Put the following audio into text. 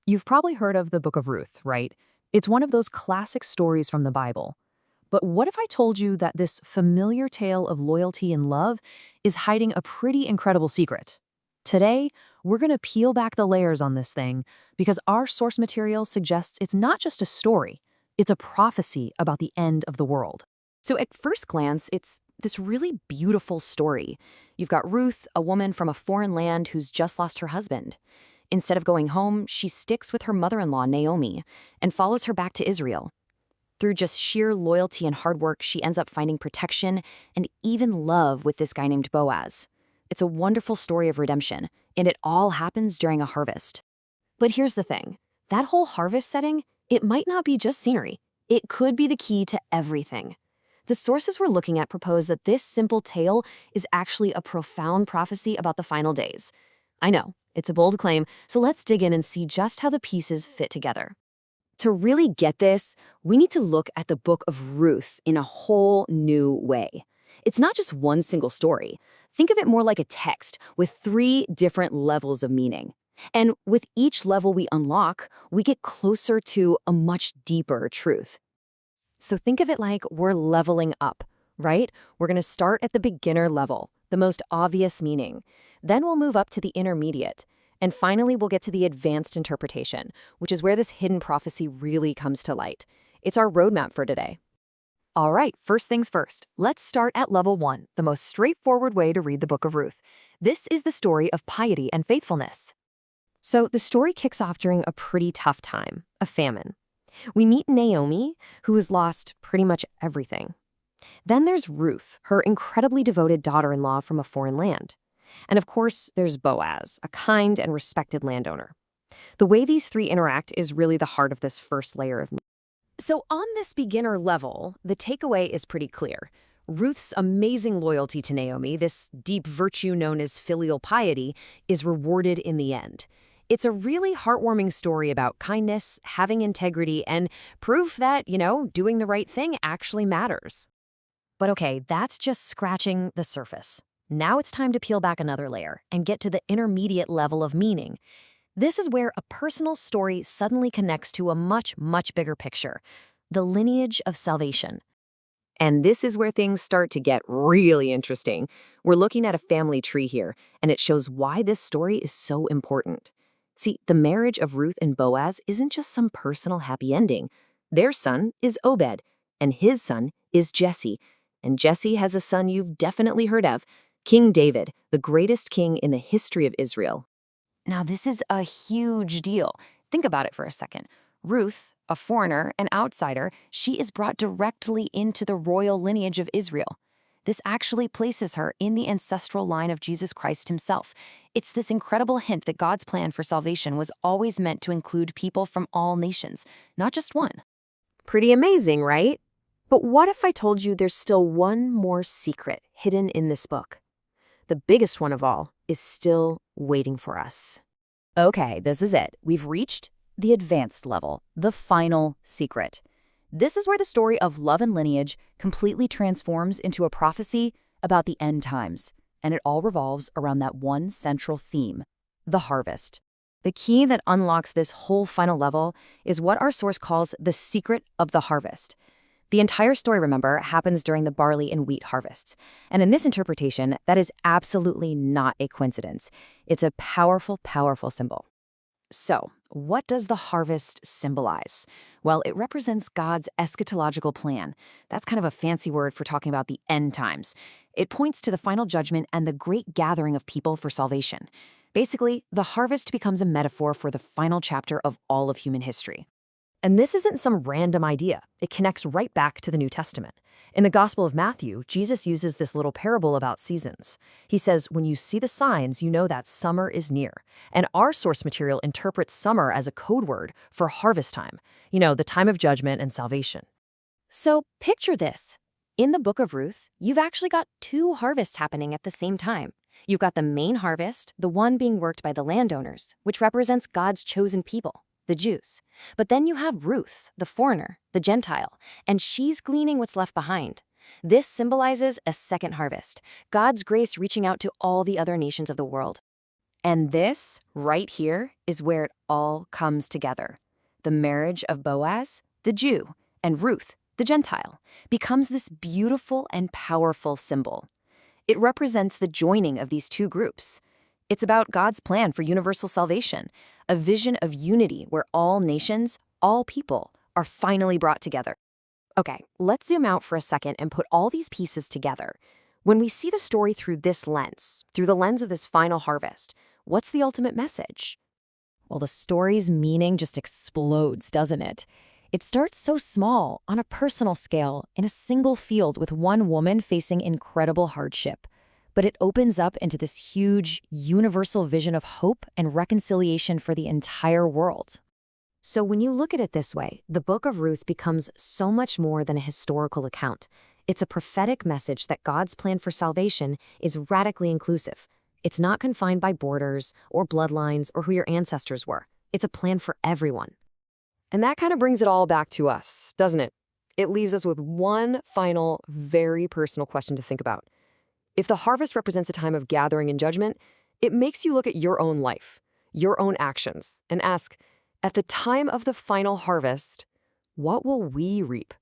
You've probably heard of the Book of Ruth, right? It's one of those classic stories from the Bible. But what if I told you that this familiar tale of loyalty and love is hiding a pretty incredible secret? Today, we're going to peel back the layers on this thing because our source material suggests it's not just a story, it's a prophecy about the end of the world. So at first glance, it's this really beautiful story. You've got Ruth, a woman from a foreign land who's just lost her husband. Instead of going home, she sticks with her mother-in-law, Naomi, and follows her back to Israel. Through just sheer loyalty and hard work, she ends up finding protection and even love with this guy named Boaz. It's a wonderful story of redemption, and it all happens during a harvest. But here's the thing. That whole harvest setting, it might not be just scenery. It could be the key to everything. The sources we're looking at propose that this simple tale is actually a profound prophecy about the final days. I know, it's a bold claim, so let's dig in and see just how the pieces fit together. To really get this, we need to look at the Book of Ruth in a whole new way. It's not just one single story. Think of it more like a text with 3 different levels of meaning. And with each level we unlock, we get closer to a much deeper truth. So think of it like we're leveling up, right? We're going to start at the beginner level, the most obvious meaning. Then we'll move up to the intermediate. And finally, we'll get to the advanced interpretation, which is where this hidden prophecy really comes to light. It's our roadmap for today. All right, first things first. Let's start at level 1, the most straightforward way to read the Book of Ruth. This is the story of piety and faithfulness. So the story kicks off during a pretty tough time, a famine. We meet Naomi, who has lost pretty much everything. Then there's Ruth, her incredibly devoted daughter-in-law from a foreign land. And of course, there's Boaz, a kind and respected landowner. The way these 3 interact is really the heart of this first layer of meaning. So on this beginner level, the takeaway is pretty clear. Ruth's amazing loyalty to Naomi, this deep virtue known as filial piety, is rewarded in the end. It's a really heartwarming story about kindness, having integrity, and proof that, doing the right thing actually matters. But okay, that's just scratching the surface. Now it's time to peel back another layer and get to the intermediate level of meaning. This is where a personal story suddenly connects to a much, much bigger picture, the lineage of salvation. And this is where things start to get really interesting. We're looking at a family tree here, and it shows why this story is so important. See, the marriage of Ruth and Boaz isn't just some personal happy ending. Their son is Obed, and his son is Jesse. And Jesse has a son you've definitely heard of, King David, the greatest king in the history of Israel. Now, this is a huge deal. Think about it for a second. Ruth, a foreigner, an outsider, she is brought directly into the royal lineage of Israel. This actually places her in the ancestral line of Jesus Christ himself. It's this incredible hint that God's plan for salvation was always meant to include people from all nations, not just one. Pretty amazing, right? But what if I told you there's still one more secret hidden in this book? The biggest one of all is still waiting for us. Okay, this is it. We've reached the advanced level, the final secret. This is where the story of love and lineage completely transforms into a prophecy about the end times, and it all revolves around that one central theme, the harvest. The key that unlocks this whole final level is what our source calls the secret of the harvest. The entire story, remember, happens during the barley and wheat harvests. And in this interpretation, that is absolutely not a coincidence. It's a powerful, powerful symbol. So, what does the harvest symbolize? Well, it represents God's eschatological plan. That's kind of a fancy word for talking about the end times. It points to the final judgment and the great gathering of people for salvation. Basically, the harvest becomes a metaphor for the final chapter of all of human history. And this isn't some random idea. It connects right back to the New Testament. In the Gospel of Matthew, Jesus uses this little parable about seasons. He says, when you see the signs, you know that summer is near. And our source material interprets summer as a code word for harvest time, the time of judgment and salvation. So picture this. In the Book of Ruth, you've actually got 2 harvests happening at the same time. You've got the main harvest, the one being worked by the landowners, which represents God's chosen people, the Jews. But then you have Ruth's, the foreigner, the Gentile, and she's gleaning what's left behind. This symbolizes a second harvest, God's grace reaching out to all the other nations of the world. And this, right here, is where it all comes together. The marriage of Boaz, the Jew, and Ruth, the Gentile, becomes this beautiful and powerful symbol. It represents the joining of these two groups. It's about God's plan for universal salvation, a vision of unity where all nations, all people, are finally brought together. Okay, let's zoom out for a second and put all these pieces together. When we see the story through this lens, through the lens of this final harvest, what's the ultimate message? Well, the story's meaning just explodes, doesn't it? It starts so small, on a personal scale, in a single field with one woman facing incredible hardship. But it opens up into this huge, universal vision of hope and reconciliation for the entire world. So when you look at it this way, the Book of Ruth becomes so much more than a historical account. It's a prophetic message that God's plan for salvation is radically inclusive. It's not confined by borders or bloodlines or who your ancestors were. It's a plan for everyone. And that kind of brings it all back to us, doesn't it? It leaves us with one final, very personal question to think about. If the harvest represents a time of gathering and judgment, it makes you look at your own life, your own actions, and ask, at the time of the final harvest, what will we reap?